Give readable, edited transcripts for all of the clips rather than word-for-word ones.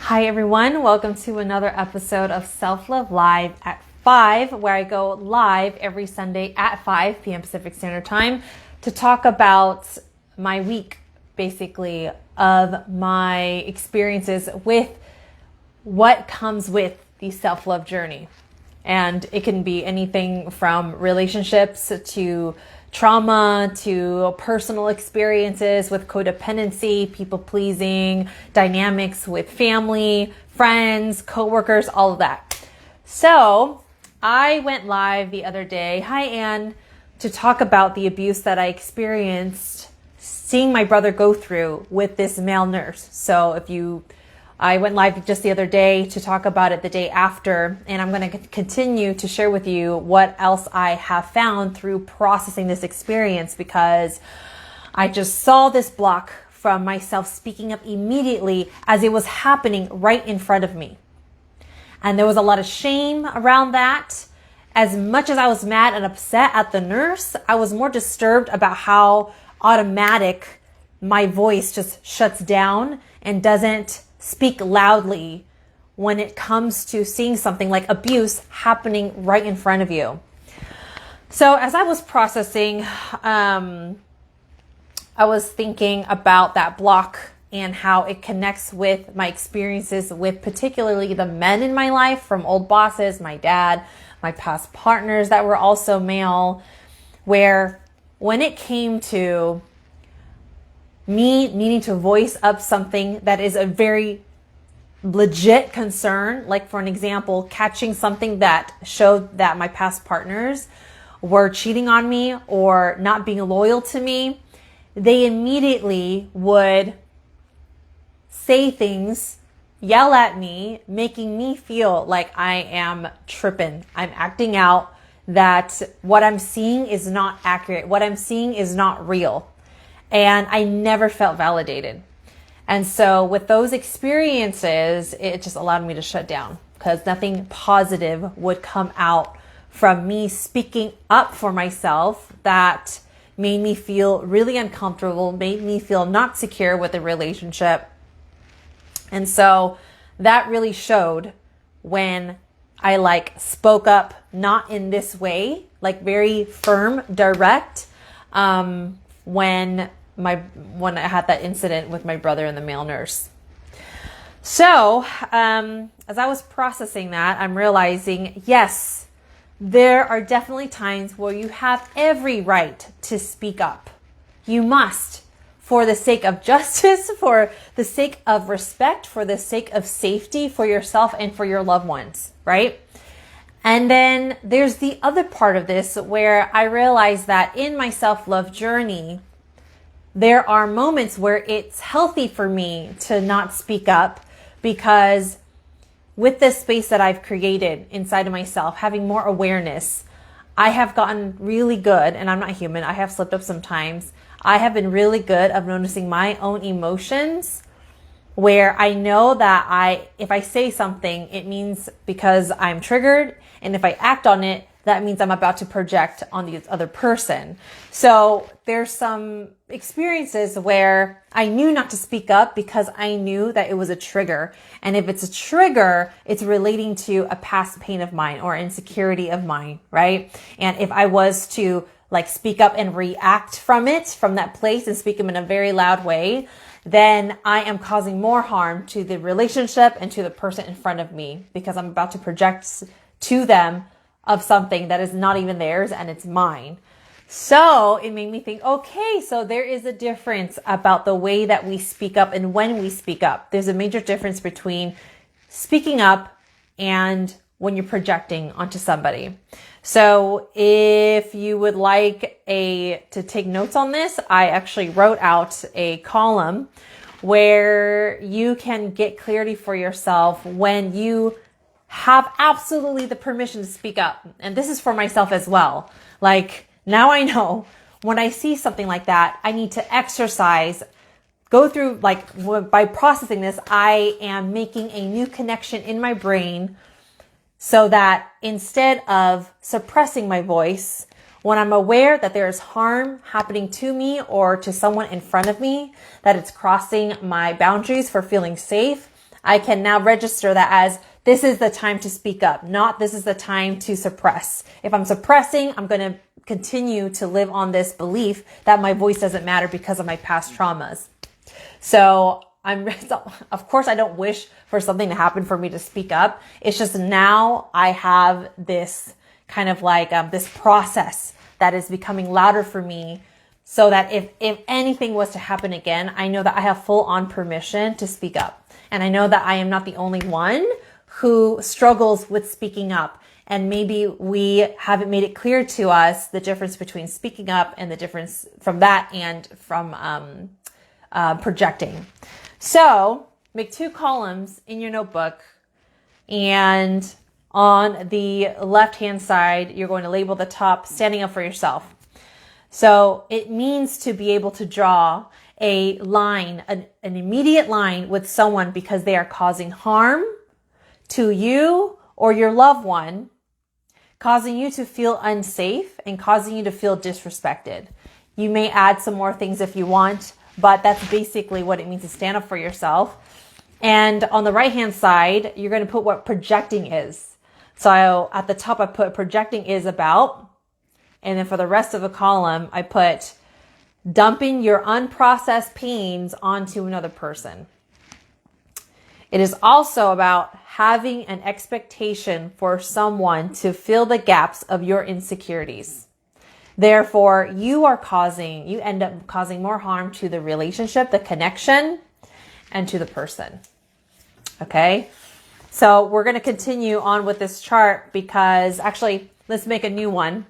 Hi everyone, welcome to another episode of Self-Love Live at 5, where I go live every Sunday at 5 p.m. Pacific Standard Time to talk about my week, basically, of my experiences with what comes with the self-love journey. And it can be anything from relationships to trauma to personal experiences with codependency, people pleasing, dynamics with family, friends, coworkers, all of that. So I went live the other day, hi Anne, to talk about the abuse that I experienced seeing my brother go through with this male nurse. So I went live just the other day to talk about it the day after, and I'm going to continue to share with you what else I have found through processing this experience, because I just saw this block from myself speaking up immediately as it was happening right in front of me. And there was a lot of shame around that. As much as I was mad and upset at the nurse, I was more disturbed about how automatic my voice just shuts down and doesn't speak loudly when it comes to seeing something like abuse happening right in front of you. So as I was processing, I was thinking about that block and how it connects with my experiences with particularly the men in my life, from old bosses, my dad, my past partners that were also male, where when it came to me needing to voice up something that is a very legit concern, like for an example, catching something that showed that my past partners were cheating on me or not being loyal to me, they immediately would say things, yell at me, making me feel like I am tripping. I'm acting out, that what I'm seeing is not accurate. What I'm seeing is not real. And I never felt validated. And so with those experiences, it just allowed me to shut down, because nothing positive would come out from me speaking up for myself that made me feel really uncomfortable, made me feel not secure with the relationship. And so that really showed when I spoke up, not in this way, very firm, direct, when I had that incident with my brother and the male nurse. So, as I was processing that, I'm realizing, yes, there are definitely times where you have every right to speak up. You must, for the sake of justice, for the sake of respect, for the sake of safety for yourself and for your loved ones, right? And then there's the other part of this where I realized that in my self-love journey, there are moments where it's healthy for me to not speak up, because with this space that I've created inside of myself, having more awareness, I have gotten really good, and I'm not human, I have slipped up sometimes. I have been really good of noticing my own emotions, where I know that if I say something, it means because I'm triggered, and if I act on it, that means I'm about to project on the other person. So there's some experiences where I knew not to speak up because I knew that it was a trigger. And if it's a trigger, it's relating to a past pain of mine or insecurity of mine, right? And if I was to speak up and react from that place, and speak them in a very loud way, then I am causing more harm to the relationship and to the person in front of me, because I'm about to project to them of something that is not even theirs and it's mine. So it made me think, okay, so there is a difference about the way that we speak up and when we speak up. There's a major difference between speaking up and when you're projecting onto somebody. So if you would like to take notes on this, I actually wrote out a column where you can get clarity for yourself when you have absolutely the permission to speak up. And this is for myself as well. Now I know when I see something like that, I need to exercise, go through, by processing this, I am making a new connection in my brain, so that instead of suppressing my voice, when I'm aware that there is harm happening to me or to someone in front of me, that it's crossing my boundaries for feeling safe, I can now register that as this is the time to speak up, not this is the time to suppress. If I'm suppressing, I'm going to continue to live on this belief that my voice doesn't matter because of my past traumas. So of course, I don't wish for something to happen for me to speak up. It's just now I have this kind of like this process that is becoming louder for me, so that if anything was to happen again, I know that I have full on permission to speak up. And I know that I am not the only one who struggles with speaking up. And maybe we haven't made it clear to us the difference between speaking up and the difference from that and from projecting. So make 2 columns in your notebook, and on the left-hand side, you're going to label the top standing up for yourself. So it means to be able to draw a line, an immediate line with someone because they are causing harm to you or your loved one, causing you to feel unsafe and causing you to feel disrespected. You may add some more things if you want, but that's basically what it means to stand up for yourself. And on the right-hand side, you're going to put what projecting is. So at the top, I put projecting is about, and then for the rest of the column, I put dumping your unprocessed pains onto another person. It is also about having an expectation for someone to fill the gaps of your insecurities. Therefore, you end up causing more harm to the relationship, the connection, and to the person. Okay? So we're going to continue on with this chart because actually, let's make a new one.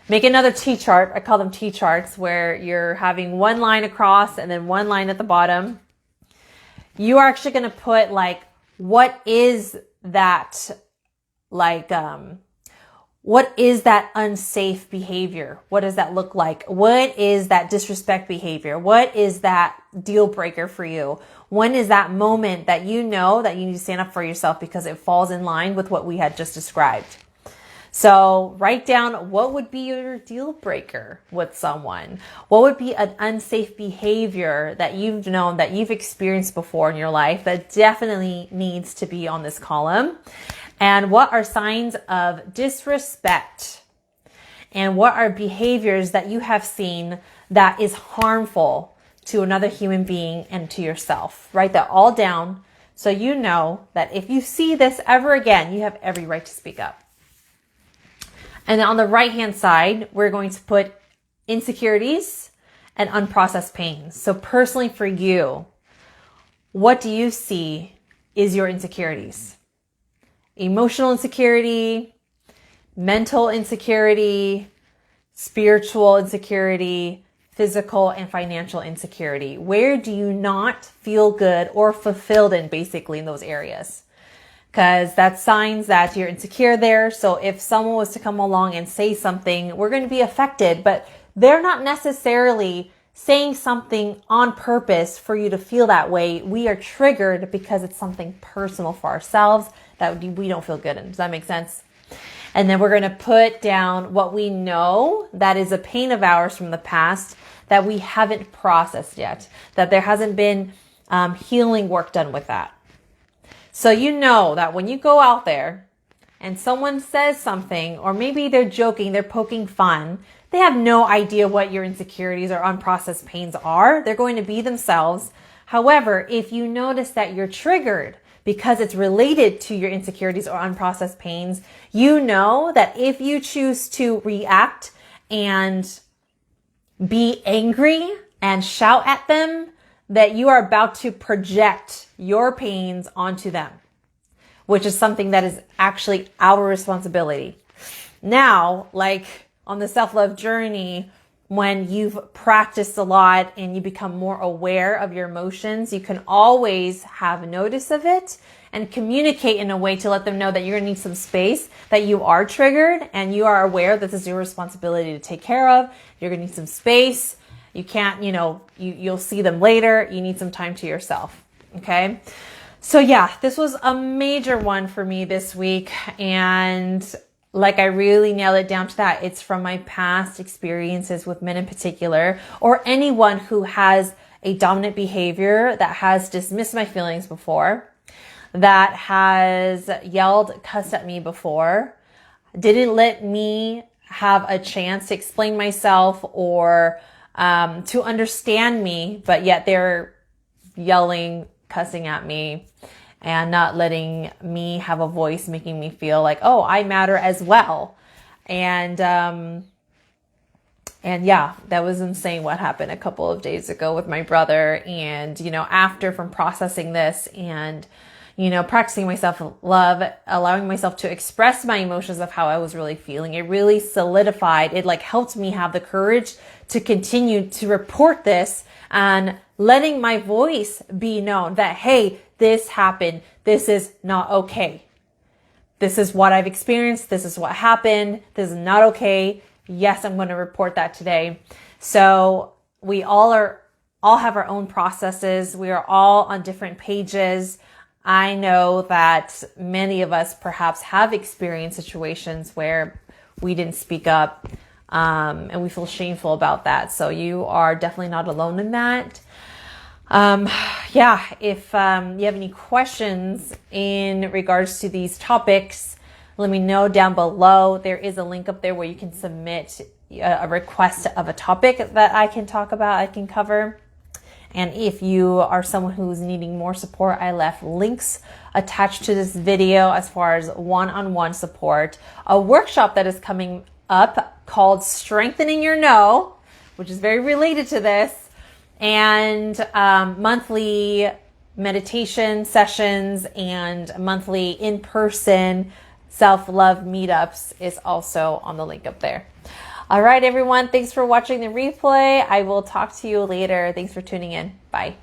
Make another T-chart. I call them T-charts, where you're having one line across and then one line at the bottom. You are actually going to put like, what is that unsafe behavior? What does that look like? What is that disrespect behavior? What is that deal breaker for you? When is that moment that you know that you need to stand up for yourself because it falls in line with what we had just described? So write down what would be your deal breaker with someone. What would be an unsafe behavior that you've known, that you've experienced before in your life that definitely needs to be on this column? And what are signs of disrespect? And what are behaviors that you have seen that is harmful to another human being and to yourself? Write that all down so you know that if you see this ever again, you have every right to speak up. And then on the right-hand side, we're going to put insecurities and unprocessed pains. So personally for you, what do you see is your insecurities? Emotional insecurity, mental insecurity, spiritual insecurity, physical and financial insecurity. Where do you not feel good or fulfilled in, basically, in those areas? Because that's signs that you're insecure there. So if someone was to come along and say something, we're going to be affected, but they're not necessarily saying something on purpose for you to feel that way. We are triggered because it's something personal for ourselves that we don't feel good in. Does that make sense? And then we're going to put down what we know that is a pain of ours from the past that we haven't processed yet, that there hasn't been healing work done with that. So you know that when you go out there and someone says something, or maybe they're joking, they're poking fun, they have no idea what your insecurities or unprocessed pains are. They're going to be themselves. However, if you notice that you're triggered because it's related to your insecurities or unprocessed pains, you know that if you choose to react and be angry and shout at them, that you are about to project your pains onto them, which is something that is actually our responsibility. Now, like on the self-love journey, when you've practiced a lot and you become more aware of your emotions, you can always have notice of it and communicate in a way to let them know that you're going to need some space, that you are triggered and you are aware that this is your responsibility to take care of. You're going to need some space. You can't, you'll see them later. You need some time to yourself. Okay. So yeah, this was a major one for me this week. And like, I really nailed it down to that. It's from my past experiences with men in particular, or anyone who has a dominant behavior, that has dismissed my feelings before, that has yelled, cussed at me before, didn't let me have a chance to explain myself or to understand me, but yet they're yelling, cussing at me, and not letting me have a voice, making me feel like, oh, I matter as well. And yeah, that was insane what happened a couple of days ago with my brother. And, after from processing this and, practicing my self-love, allowing myself to express my emotions of how I was really feeling, it really solidified. It helped me have the courage to continue to report this and letting my voice be known that, hey, this happened. This is not okay. This is what I've experienced. This is what happened. This is not okay. Yes, I'm going to report that today. So we all have our own processes. We are all on different pages. I know that many of us perhaps have experienced situations where we didn't speak up, and we feel shameful about that. So you are definitely not alone in that. If you have any questions in regards to these topics, let me know down below. There is a link up there where you can submit a request of a topic that I can talk about, I can cover. And if you are someone who's needing more support, I left links attached to this video as far as one-on-one support, a workshop that is coming up called Strengthening Your No, which is very related to this, and monthly meditation sessions and monthly in-person self-love meetups is also on the link up there. All right, everyone. Thanks for watching the replay. I will talk to you later. Thanks for tuning in. Bye.